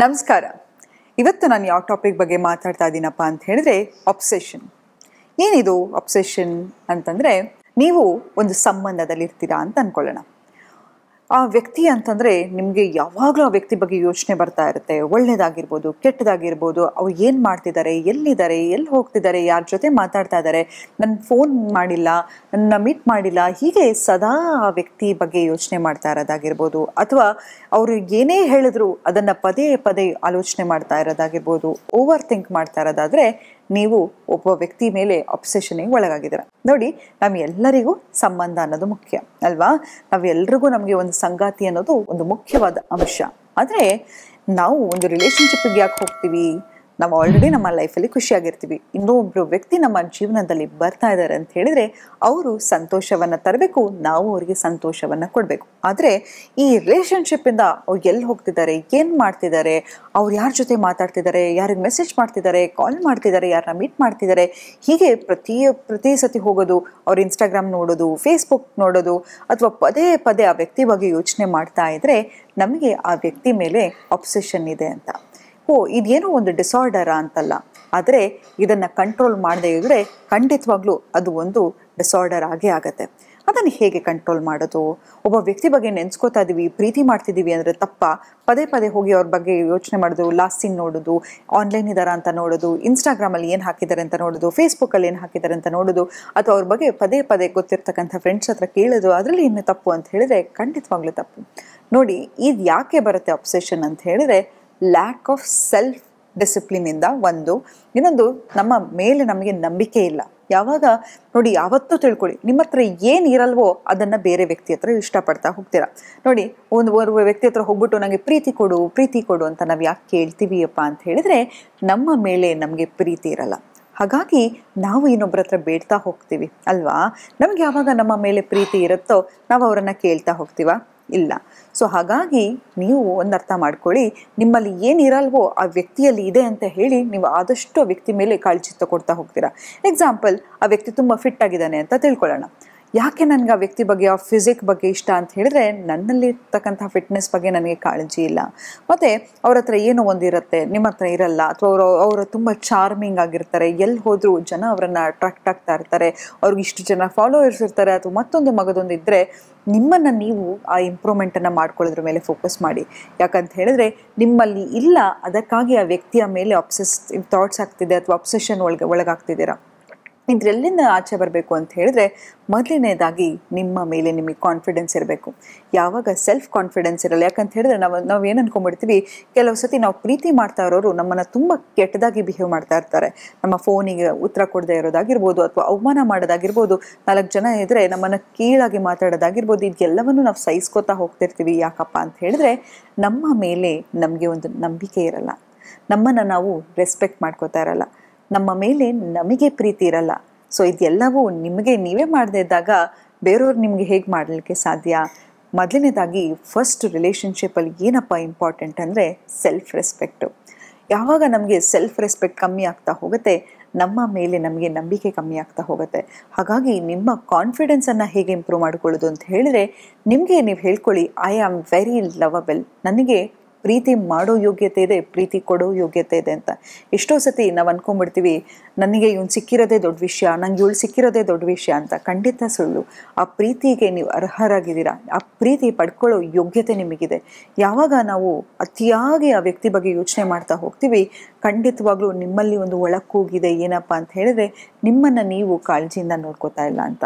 ನಮಸ್ಕಾರ. ಇವತ್ತು ನಾನು ಯಾವ ಟಾಪಿಕ್ ಬಗ್ಗೆ ಮಾತಾಡ್ತಾ ಇದ್ದೀನಪ್ಪ ಅಂತ ಹೇಳಿದ್ರೆ ಅಬ್ಸೆಷನ್. ಏನಿದು ಅಬ್ಸೆಷನ್ ಅಂತಂದರೆ, ನೀವು ಒಂದು ಸಂಬಂಧದಲ್ಲಿ ಇರ್ತೀರಾ ಅಂತ ಅಂದ್ಕೊಳ್ಳೋಣ. ಆ ವ್ಯಕ್ತಿ ಅಂತಂದರೆ ನಿಮಗೆ ಯಾವಾಗಲೂ ಆ ವ್ಯಕ್ತಿ ಬಗ್ಗೆ ಯೋಚನೆ ಬರ್ತಾ ಇರುತ್ತೆ. ಒಳ್ಳೆಯದಾಗಿರ್ಬೋದು, ಕೆಟ್ಟದಾಗಿರ್ಬೋದು, ಅವ್ರು ಏನು ಮಾಡ್ತಿದ್ದಾರೆ, ಎಲ್ಲಿದ್ದಾರೆ, ಎಲ್ಲಿ ಹೋಗ್ತಿದ್ದಾರೆ, ಯಾರ ಜೊತೆ ಮಾತಾಡ್ತಾ ಇದ್ದಾರೆ, ನನ್ನ ಫೋನ್ ಮಾಡಿಲ್ಲ, ನನ್ನ ಮೀಟ್ ಮಾಡಿಲ್ಲ, ಹೀಗೆ ಸದಾ ಆ ವ್ಯಕ್ತಿ ಬಗ್ಗೆ ಯೋಚನೆ ಮಾಡ್ತಾ ಇರೋದಾಗಿರ್ಬೋದು. ಅಥವಾ ಅವರು ಏನೇ ಹೇಳಿದ್ರು ಅದನ್ನು ಪದೇ ಪದೇ ಆಲೋಚನೆ ಮಾಡ್ತಾ ಇರೋದಾಗಿರ್ಬೋದು. ಓವರ್ ಥಿಂಕ್ ಮಾಡ್ತಾ ಇರೋದಾದರೆ ನೀವು ಒಬ್ಬ ವ್ಯಕ್ತಿ ಮೇಲೆ ಅಬ್ಸೆಷನ್ಗೆ ಒಳಗಾಗಿದ್ದೀರ. ನೋಡಿ, ನಮ್ಮೆಲ್ಲರಿಗೂ ಸಂಬಂಧ ಅನ್ನೋದು ಮುಖ್ಯ ಅಲ್ವಾ? ನಾವೆಲ್ರಿಗೂ ನಮಗೆ ಒಂದು ಸಂಗಾತಿ ಅನ್ನೋದು ಒಂದು ಮುಖ್ಯವಾದ ಅಂಶ. ಆದರೆ ನಾವು ಒಂದು ರಿಲೇಷನ್ಶಿಪ್ಗೆ ಯಾಕೆ ಹೋಗ್ತೀವಿ? ನಾವು ಆಲ್ರೆಡಿ ನಮ್ಮ ಲೈಫಲ್ಲಿ ಖುಷಿಯಾಗಿರ್ತೀವಿ. ಇನ್ನೊಬ್ರು ವ್ಯಕ್ತಿ ನಮ್ಮ ಜೀವನದಲ್ಲಿ ಬರ್ತಾ ಇದ್ದಾರೆ ಅಂತ ಹೇಳಿದ್ರೆ ಅವರು ಸಂತೋಷವನ್ನು ತರಬೇಕು, ನಾವು ಅವರಿಗೆ ಸಂತೋಷವನ್ನು ಕೊಡಬೇಕು. ಆದರೆ ಈ ರಿಲೇಷನ್ಶಿಪ್ಪಿಂದ ಅವ್ರು ಎಲ್ಲಿ ಹೋಗ್ತಿದ್ದಾರೆ, ಏನು ಮಾಡ್ತಿದ್ದಾರೆ, ಅವ್ರು ಯಾರ ಜೊತೆ ಮಾತಾಡ್ತಿದ್ದಾರೆ, ಯಾರಿಗೆ ಮೆಸೇಜ್ ಮಾಡ್ತಿದ್ದಾರೆ, ಕಾಲ್ ಮಾಡ್ತಿದ್ದಾರೆ, ಯಾರನ್ನ ಮೀಟ್ ಮಾಡ್ತಿದ್ದಾರೆ, ಹೀಗೆ ಪ್ರತಿ ಸತಿ ಹೋಗೋದು, ಅವ್ರ ಇನ್ಸ್ಟಾಗ್ರಾಮ್ ನೋಡೋದು, ಫೇಸ್ಬುಕ್ ನೋಡೋದು, ಅಥವಾ ಪದೇ ಪದೇ ಆ ವ್ಯಕ್ತಿ ಬಗ್ಗೆ ಯೋಚನೆ ಮಾಡ್ತಾ ಇದ್ರೆ ನಮಗೆ ಆ ವ್ಯಕ್ತಿ ಮೇಲೆ ಅಬ್ಸೆಷನ್ ಇದೆ ಅಂತ. ಇದೇನೋ ಒಂದು ಡಿಸಾರ್ಡರಾ ಅಂತಲ್ಲ, ಆದರೆ ಇದನ್ನು ಕಂಟ್ರೋಲ್ ಮಾಡದೇ ಇದ್ದರೆ ಖಂಡಿತವಾಗ್ಲೂ ಅದು ಒಂದು ಡಿಸಾರ್ಡರ್ ಆಗೇ ಆಗತ್ತೆ. ಅದನ್ನು ಹೇಗೆ ಕಂಟ್ರೋಲ್ ಮಾಡೋದು? ಒಬ್ಬ ವ್ಯಕ್ತಿ ಬಗ್ಗೆ ನೆನೆಸ್ಕೋತಾ ಇದ್ದೀವಿ, ಪ್ರೀತಿ ಮಾಡ್ತಿದ್ದೀವಿ ಅಂದರೆ ತಪ್ಪ? ಪದೇ ಪದೇ ಹೋಗಿ ಅವ್ರ ಬಗ್ಗೆ ಯೋಚನೆ ಮಾಡೋದು, ಲಾಸ್ಟ್ ಸೀನ್ ನೋಡೋದು, ಆನ್ಲೈನ್ ಇದ್ದಾರಾ ಅಂತ ನೋಡೋದು, ಇನ್ಸ್ಟಾಗ್ರಾಮಲ್ಲಿ ಏನು ಹಾಕಿದ್ದಾರೆ ಅಂತ ನೋಡೋದು, ಫೇಸ್ಬುಕ್ಕಲ್ಲಿ ಏನು ಹಾಕಿದ್ದಾರೆ ಅಂತ ನೋಡೋದು, ಅಥವಾ ಅವ್ರ ಬಗ್ಗೆ ಪದೇ ಪದೇ ಗೊತ್ತಿರ್ತಕ್ಕಂಥ ಫ್ರೆಂಡ್ಸ್ ಹತ್ರ ಕೇಳೋದು, ಅದರಲ್ಲಿ ಇನ್ನು ತಪ್ಪು ಅಂತ ಹೇಳಿದರೆ ಖಂಡಿತವಾಗ್ಲೂ ತಪ್ಪು. ನೋಡಿ, ಇದು ಯಾಕೆ ಬರುತ್ತೆ ಅಬ್ಸೆಷನ್ ಅಂತ ಹೇಳಿದರೆ ಲ್ಯಾಕ್ ಆಫ್ ಸೆಲ್ಫ್ ಡಿಸಿಪ್ಲಿನಿಂದ ಒಂದು. ಇನ್ನೊಂದು, ನಮ್ಮ ಮೇಲೆ ನಮಗೆ ನಂಬಿಕೆ ಇಲ್ಲ. ಯಾವಾಗ ನೋಡಿ, ಯಾವತ್ತೂ ತಿಳ್ಕೊಳ್ಳಿ, ನಿಮ್ಮ ಹತ್ರ ಏನು ಇರಲ್ವೋ ಅದನ್ನು ಬೇರೆ ವ್ಯಕ್ತಿ ಹತ್ರ ಇಷ್ಟಪಡ್ತಾ ಹೋಗ್ತೀರಾ. ನೋಡಿ, ಒಂದು ವ್ಯಕ್ತಿ ಹತ್ರ ಹೋಗ್ಬಿಟ್ಟು ನನಗೆ ಪ್ರೀತಿ ಕೊಡು ಅಂತ ನಾವು ಯಾಕೆ ಕೇಳ್ತೀವಿಯಪ್ಪ ಅಂತ ಹೇಳಿದರೆ ನಮ್ಮ ಮೇಲೆ ನಮಗೆ ಪ್ರೀತಿ ಇರಲ್ಲ. ಹಾಗಾಗಿ ನಾವು ಇನ್ನೊಬ್ಬರ ಹತ್ರ ಬೇಡ್ತಾ ಹೋಗ್ತೀವಿ ಅಲ್ವಾ? ನಮ್ಗೆ ಯಾವಾಗ ನಮ್ಮ ಮೇಲೆ ಪ್ರೀತಿ ಇರುತ್ತೋ ನಾವು ಅವರನ್ನು ಕೇಳ್ತಾ ಹೋಗ್ತೀವ? ಇಲ್ಲ. ಸೊ ಹಾಗಾಗಿ ನೀವು ಒಂದು ಅರ್ಥ ಮಾಡ್ಕೊಳ್ಳಿ, ನಿಮ್ಮಲ್ಲಿ ಏನಿರಲ್ವೋ ಆ ವ್ಯಕ್ತಿಯಲ್ಲಿ ಇದೆ ಅಂತ ಹೇಳಿ ನೀವು ಆದಷ್ಟು ಆ ವ್ಯಕ್ತಿ ಮೇಲೆ ಕಾಳಜಿ ತಗೊಳ್ತಾ ಹೋಗ್ತೀರಾ. ಎಕ್ಸಾಂಪಲ್, ಆ ವ್ಯಕ್ತಿ ತುಂಬ ಫಿಟ್ ಆಗಿದ್ದಾನೆ ಅಂತ ತಿಳ್ಕೊಳ್ಳೋಣ. ಯಾಕೆ ನನಗೆ ಆ ವ್ಯಕ್ತಿ ಬಗ್ಗೆ, ಆ ಫಿಸಿಕ್ ಬಗ್ಗೆ ಇಷ್ಟ ಅಂತ ಹೇಳಿದ್ರೆ ನನ್ನಲ್ಲಿರ್ತಕ್ಕಂಥ ಫಿಟ್ನೆಸ್ ಬಗ್ಗೆ ನನಗೆ ಕಾಳಜಿ ಇಲ್ಲ. ಮತ್ತು ಅವ್ರ ಹತ್ರ ಏನೋ ಒಂದಿರುತ್ತೆ, ನಿಮ್ಮ ಹತ್ರ ಇರಲ್ಲ. ಅಥವಾ ಅವರು ತುಂಬ ಚಾರ್ಮಿಂಗ್ ಆಗಿರ್ತಾರೆ, ಎಲ್ಲಿ ಹೋದರೂ ಜನ ಅವರನ್ನು ಅಟ್ರಾಕ್ಟ್ ಆಗ್ತಾ ಇರ್ತಾರೆ, ಅವ್ರಿಗೆ ಇಷ್ಟು ಜನ ಫಾಲೋವರ್ಸ್ ಇರ್ತಾರೆ, ಅಥವಾ ಮತ್ತೊಂದು ಮಗದೊಂದು ಇದ್ದರೆ ನಿಮ್ಮನ್ನು ನೀವು ಆ ಇಂಪ್ರೂವ್ಮೆಂಟನ್ನು ಮಾಡ್ಕೊಳ್ಳೋದ್ರ ಮೇಲೆ ಫೋಕಸ್ ಮಾಡಿ. ಯಾಕಂತ ಹೇಳಿದ್ರೆ ನಿಮ್ಮಲ್ಲಿ ಇಲ್ಲ, ಅದಕ್ಕಾಗಿ ಆ ವ್ಯಕ್ತಿಯ ಮೇಲೆ ಥಾಟ್ಸ್ ಆಗ್ತಿದೆ ಅಥವಾ ಅಬ್ಸೆಷನ್ ಒಳಗಾಗ್ತಿದ್ದೀರಾ. ಇದೆಲ್ಲಿಂದ ಆಚೆ ಬರಬೇಕು ಅಂತ ಹೇಳಿದ್ರೆ ಮೊದಲನೇದಾಗಿ ನಿಮ್ಮ ಮೇಲೆ ನಿಮಗೆ ಕಾನ್ಫಿಡೆನ್ಸ್ ಇರಬೇಕು. ಯಾವಾಗ ಸೆಲ್ಫ್ ಕಾನ್ಫಿಡೆನ್ಸ್ ಇರಲ್ಲ, ಯಾಕಂತ ಹೇಳಿದ್ರೆ ನಾವು ಏನು ಅನ್ಕೊಂಡ್ಬಿಡ್ತೀವಿ, ಕೆಲವು ಸತಿ ನಾವು ಪ್ರೀತಿ ಮಾಡ್ತಾ ಇರೋರು ನಮ್ಮನ್ನು ತುಂಬ ಕೆಟ್ಟದಾಗಿ ಬಿಹೇವ್ ಮಾಡ್ತಾ ಇರ್ತಾರೆ. ನಮ್ಮ ಫೋನಿಗೆ ಉತ್ತರ ಕೊಡದೇ ಇರೋದಾಗಿರ್ಬೋದು, ಅಥವಾ ಅವಮಾನ ಮಾಡೋದಾಗಿರ್ಬೋದು, 4 ಜನ ಇದ್ದರೆ ನಮ್ಮನ್ನು ಕೀಳಾಗಿ ಮಾತಾಡೋದಾಗಿರ್ಬೋದು, ಇದೆಲ್ಲವನ್ನು ನಾವು ಸಹಿಸ್ಕೋತಾ ಹೋಗ್ತಿರ್ತೀವಿ. ಯಾಕಪ್ಪ ಅಂತ ಹೇಳಿದ್ರೆ ನಮ್ಮ ಮೇಲೆ ನಮಗೆ ಒಂದು ನಂಬಿಕೆ ಇರಲ್ಲ, ನಮ್ಮನ್ನು ನಾವು ರೆಸ್ಪೆಕ್ಟ್ ಮಾಡ್ಕೋತಾ ಇರಲ್ಲ, ನಮ್ಮ ಮೇಲೆ ನಮಗೆ ಪ್ರೀತಿ ಇರಲ್ಲ. ಸೊ ಇದೆಲ್ಲವೂ ನಿಮಗೆ ನೀವೇ ಮಾಡದೇ ಇದ್ದಾಗ ಬೇರೆಯವ್ರು ನಿಮಗೆ ಹೇಗೆ ಮಾಡಲಿಕ್ಕೆ ಸಾಧ್ಯ? ಮೊದಲನೇದಾಗಿ ಫಸ್ಟ್ ರಿಲೇಷನ್ಶಿಪ್ಪಲ್ಲಿ ಏನಪ್ಪ ಇಂಪಾರ್ಟೆಂಟ್ ಅಂದರೆ ಸೆಲ್ಫ್ ರೆಸ್ಪೆಕ್ಟು. ಯಾವಾಗ ನಮಗೆ ಸೆಲ್ಫ್ ರೆಸ್ಪೆಕ್ಟ್ ಕಮ್ಮಿ ಆಗ್ತಾ ಹೋಗುತ್ತೆ, ನಮ್ಮ ಮೇಲೆ ನಮಗೆ ನಂಬಿಕೆ ಕಮ್ಮಿ ಆಗ್ತಾ ಹೋಗುತ್ತೆ. ಹಾಗಾಗಿ ನಿಮ್ಮ ಕಾನ್ಫಿಡೆನ್ಸನ್ನು ಹೇಗೆ ಇಂಪ್ರೂವ್ ಮಾಡ್ಕೊಳ್ಳೋದು ಅಂತ ಹೇಳಿದರೆ, ನಿಮಗೆ ನೀವು ಹೇಳ್ಕೊಳ್ಳಿ, ಐ ಆಮ್ ವೆರಿ ಲವಬಲ್, ನನಗೆ ಪ್ರೀತಿ ಮಾಡೋ ಯೋಗ್ಯತೆ ಇದೆ, ಪ್ರೀತಿ ಕೊಡೋ ಯೋಗ್ಯತೆ ಇದೆ ಅಂತ. ಎಷ್ಟೋ ಸತಿ ನಾವು ಅಂದ್ಕೊಂಡ್ಬಿಡ್ತೀವಿ, ನನಗೆ ಇವನು ಸಿಕ್ಕಿರೋದೇ ದೊಡ್ಡ ವಿಷಯ, ನಂಗೆ ಇವಳು ಸಿಕ್ಕಿರೋದೇ ದೊಡ್ಡ ವಿಷಯ ಅಂತ. ಖಂಡಿತ ಸುಳ್ಳು. ಆ ಪ್ರೀತಿಗೆ ನೀವು ಅರ್ಹರಾಗಿದ್ದೀರಾ, ಆ ಪ್ರೀತಿ ಪಡ್ಕೊಳ್ಳೋ ಯೋಗ್ಯತೆ ನಿಮಗಿದೆ. ಯಾವಾಗ ನಾವು ಅತಿಯಾಗಿ ಆ ವ್ಯಕ್ತಿ ಬಗ್ಗೆ ಯೋಚನೆ ಮಾಡ್ತಾ ಹೋಗ್ತೀವಿ, ಖಂಡಿತವಾಗ್ಲೂ ನಿಮ್ಮಲ್ಲಿ ಒಂದು ಒಳಕೂಗಿದೆ, ಏನಪ್ಪ ಅಂತ ಹೇಳಿದ್ರೆ ನಿಮ್ಮನ್ನು ನೀವು ಕಾಳಜಿಯಿಂದ ನೋಡ್ಕೋತಾ ಇಲ್ಲ ಅಂತ.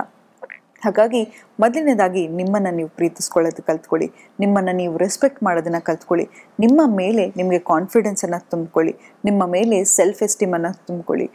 ಹಾಗಾಗಿ ಮೊದಲನೇದಾಗಿ ನಿಮ್ಮನ್ನು ನೀವು ಪ್ರೀತಿಸ್ಕೊಳ್ಳೋದು ಕಲ್ತ್ಕೊಳ್ಳಿ, ನಿಮ್ಮನ್ನು ನೀವು ರೆಸ್ಪೆಕ್ಟ್ ಮಾಡೋದನ್ನು ಕಲ್ತ್ಕೊಳ್ಳಿ, ನಿಮ್ಮ ಮೇಲೆ ನಿಮಗೆ ಕಾನ್ಫಿಡೆನ್ಸನ್ನು ತುಂಬಿಕೊಳ್ಳಿ, ನಿಮ್ಮ ಮೇಲೆ ಸೆಲ್ಫ್ ಎಸ್ಟೀಮನ್ನು ತುಂಬಿಕೊಳ್ಳಿ.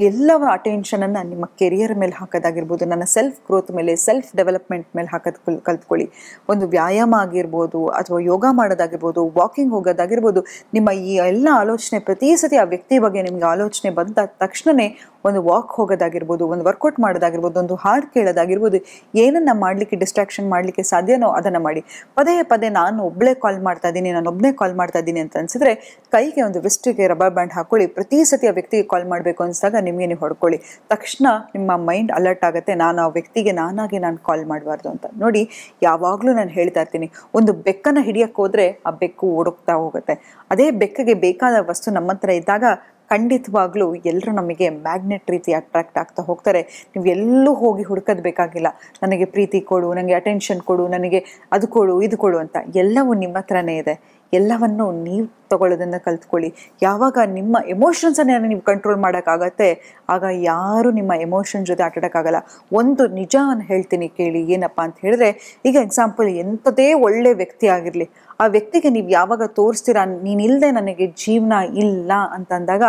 ಎಲ್ಲವ ಅಟೆನ್ಷನನ್ನು ನಿಮ್ಮ ಕೆರಿಯರ್ ಮೇಲೆ ಹಾಕೋದಾಗಿರ್ಬೋದು, ನನ್ನ ಸೆಲ್ಫ್ ಗ್ರೋತ್ ಮೇಲೆ, ಸೆಲ್ಫ್ ಡೆವಲಪ್ಮೆಂಟ್ ಮೇಲೆ ಹಾಕೋದು ಕಲ್ತ್ಕೊಳ್ಳಿ. ಒಂದು ವ್ಯಾಯಾಮ ಆಗಿರ್ಬೋದು, ಅಥವಾ ಯೋಗ ಮಾಡೋದಾಗಿರ್ಬೋದು, ವಾಕಿಂಗ್ ಹೋಗೋದಾಗಿರ್ಬೋದು, ನಿಮ್ಮ ಈ ಎಲ್ಲ ಆಲೋಚನೆ ಪ್ರತಿ ಸತಿ ಆ ವ್ಯಕ್ತಿ ಬಗ್ಗೆ ನಿಮಗೆ ಆಲೋಚನೆ ಬಂದ ತಕ್ಷಣವೇ ಒಂದು ವಾಕ್ ಹೋಗೋದಾಗಿರ್ಬೋದು, ಒಂದು ವರ್ಕೌಟ್ ಮಾಡೋದಾಗಿರ್ಬೋದು, ಒಂದು ಹಾಡು ಕೇಳೋದಾಗಿರ್ಬೋದು, ಮಾಡ್ಬೋದು, ಏನನ್ನ ಮಾಡಲಿಕ್ಕೆ ಡಿಸ್ಟ್ರಾಕ್ಷನ್ ಮಾಡಲಿಕ್ಕೆ ಸಾಧ್ಯನೋ ಅದನ್ನು ಮಾಡಿ. ಪದೇ ಪದೇ ನಾನು ಒಬ್ಬಳೇ ಕಾಲ್ ಮಾಡ್ತಾ ಇದ್ದೀನಿ, ನಾನು ಒಬ್ಬನೇ ಕಾಲ್ ಮಾಡ್ತಾ ಇದ್ದೀನಿ ಅಂತ ಅನ್ಸಿದ್ರೆ ಕೈಗೆ ಒಂದು ವೆಸ್ಟಿಗೆ ರಬ್ಬರ್ ಬ್ಯಾಂಡ್ ಹಾಕೊಳ್ಳಿ. ಪ್ರತಿ ಸತಿ ಆ ವ್ಯಕ್ತಿಗೆ ಕಾಲ್ ಮಾಡಬೇಕು ಅನ್ಸಿದಾಗ ನಿಮಗೆ ನೀವು ಹೊಡ್ಕೊಳ್ಳಿ. ತಕ್ಷಣ ನಿಮ್ಮ ಮೈಂಡ್ ಅಲರ್ಟ್ ಆಗುತ್ತೆ, ನಾನು ಆ ವ್ಯಕ್ತಿಗೆ ನಾನಾಗಿ ನಾನು ಕಾಲ್ ಮಾಡಬಾರ್ದು ಅಂತ. ನೋಡಿ, ಯಾವಾಗಲೂ ನಾನು ಹೇಳ್ತಾ ಇರ್ತೀನಿ, ಒಂದು ಬೆಕ್ಕನ್ನು ಹಿಡಿಯಕ್ಕೆ ಹೋದರೆ ಆ ಬೆಕ್ಕು ಓಡೋಗ್ತಾ ಹೋಗುತ್ತೆ. ಅದೇ ಬೆಕ್ಕಿಗೆ ಬೇಕಾದ ವಸ್ತು ನಮ್ಮ ಹತ್ರ ಇದ್ದಾಗ ಖಂಡಿತವಾಗ್ಲೂ ಎಲ್ಲರೂ ನಮಗೆ ಮ್ಯಾಗ್ನೆಟ್ ರೀತಿ ಅಟ್ರಾಕ್ಟ್ ಆಗ್ತಾ ಹೋಗ್ತಾರೆ. ನೀವು ಎಲ್ಲೂ ಹೋಗಿ ಹುಡುಕೋದು ಬೇಕಾಗಿಲ್ಲ, ನನಗೆ ಪ್ರೀತಿ ಕೊಡು, ನನಗೆ ಅಟೆನ್ಷನ್ ಕೊಡು, ನನಗೆ ಅದು ಕೊಡು ಇದು ಕೊಡು ಅಂತ. ಎಲ್ಲವೂ ನಿಮ್ಮ ಹತ್ರನೇ ಇದೆ. ಎಲ್ಲವನ್ನು ನೀವು ತಗೊಳ್ಳೋದನ್ನು ಕಲ್ತ್ಕೊಳ್ಳಿ. ಯಾವಾಗ ನಿಮ್ಮ ಎಮೋಷನ್ಸನ್ನು ನೀವು ಕಂಟ್ರೋಲ್ ಮಾಡೋಕ್ಕಾಗತ್ತೆ, ಆಗ ಯಾರು ನಿಮ್ಮ ಎಮೋಷನ್ ಜೊತೆ ಆಟಾಡೋಕ್ಕಾಗಲ್ಲ. ಒಂದು ನಿಜವನ್ನು ಹೇಳ್ತೀನಿ ಕೇಳಿ, ಏನಪ್ಪ ಅಂತ ಹೇಳಿದ್ರೆ, ಈಗ ಎಕ್ಸಾಂಪಲ್ ಎಂಥದೇ ಒಳ್ಳೆ ವ್ಯಕ್ತಿ ಆಗಿರಲಿ, ಆ ವ್ಯಕ್ತಿಗೆ ನೀವು ಯಾವಾಗ ತೋರಿಸ್ತೀರಾ ನೀನಿಲ್ಲದೆ ನನಗೆ ಜೀವನ ಇಲ್ಲ ಅಂತಂದಾಗ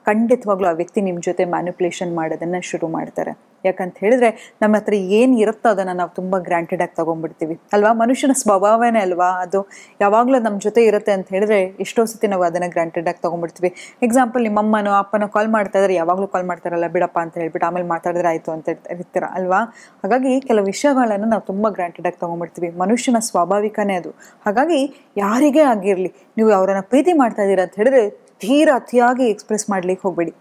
ಖಂಡಿತವಾಗ್ಲೂ ಆ ವ್ಯಕ್ತಿ ನಿಮ್ಮ ಜೊತೆ ಮ್ಯಾನಿಪುಲೇಷನ್ ಮಾಡೋದನ್ನು ಶುರು ಮಾಡ್ತಾರೆ. ಯಾಕಂತ ಹೇಳಿದ್ರೆ ನಮ್ಮ ಹತ್ರ ಏನು ಇರುತ್ತೋ ಅದನ್ನು ನಾವು ತುಂಬ ಗ್ರಾಂಟೆಡ್ ಆಗಿ ತೊಗೊಂಡ್ಬಿಡ್ತೀವಿ ಅಲ್ವಾ. ಮನುಷ್ಯನ ಸ್ವಭಾವನೇ ಅಲ್ವಾ ಅದು, ಯಾವಾಗಲೂ ನಮ್ಮ ಜೊತೆ ಇರುತ್ತೆ ಅಂತ ಹೇಳಿದ್ರೆ ಎಷ್ಟೋ ಸತಿ ನಾವು ಅದನ್ನು ಗ್ರಾಂಟೆಡ್ ಆಗಿ ತೊಗೊಂಡ್ಬಿಡ್ತೀವಿ. ಎಕ್ಸಾಂಪಲ್, ನಿಮ್ಮ ಅಮ್ಮನೋ ಅಪ್ಪನೋ ಕಾಲ್ ಮಾಡ್ತಾ ಇದ್ದಾರೆ, ಯಾವಾಗಲೂ ಕಾಲ್ ಮಾಡ್ತಾರಲ್ಲ ಬಿಡಪ್ಪ ಅಂತ ಹೇಳ್ಬಿಟ್ಟು ಆಮೇಲೆ ಮಾತಾಡಿದ್ರೆ ಆಯಿತು ಅಂತ ಇರ್ತೀರ ಅಲ್ವಾ. ಹಾಗಾಗಿ ಕೆಲವು ವಿಷಯಗಳನ್ನು ನಾವು ತುಂಬ ಗ್ರಾಂಟೆಡ್ ಆಗಿ ತೊಗೊಂಡ್ಬಿಡ್ತೀವಿ. ಮನುಷ್ಯನ ಸ್ವಾಭಾವಿಕನೇ ಅದು. ಹಾಗಾಗಿ ಯಾರಿಗೇ ಆಗಿರಲಿ, ನೀವು ಅವರನ್ನು ಪ್ರೀತಿ ಮಾಡ್ತಾ ಇದ್ದೀರಾ ಅಂತ ಹೇಳಿದ್ರೆ ಅತಿಯಾಗಿ ಎಕ್ಸ್ಪ್ರೆಸ್ ಮಾಡ್ಲಿಕ್ಕೆ ಹೋಗ್ಬೇಡಿ.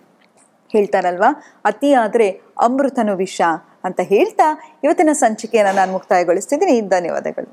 ಹೇಳ್ತಾರಲ್ವಾ, ಅತಿ ಆದರೆ ಅಮೃತನು ವಿಷ ಅಂತ ಹೇಳ್ತಾ ಇವತ್ತಿನ ಸಂಚಿಕೆಯನ್ನು ನಾನು ಮುಕ್ತಾಯಗೊಳಿಸ್ತಿದ್ದೀನಿ. ಧನ್ಯವಾದಗಳು.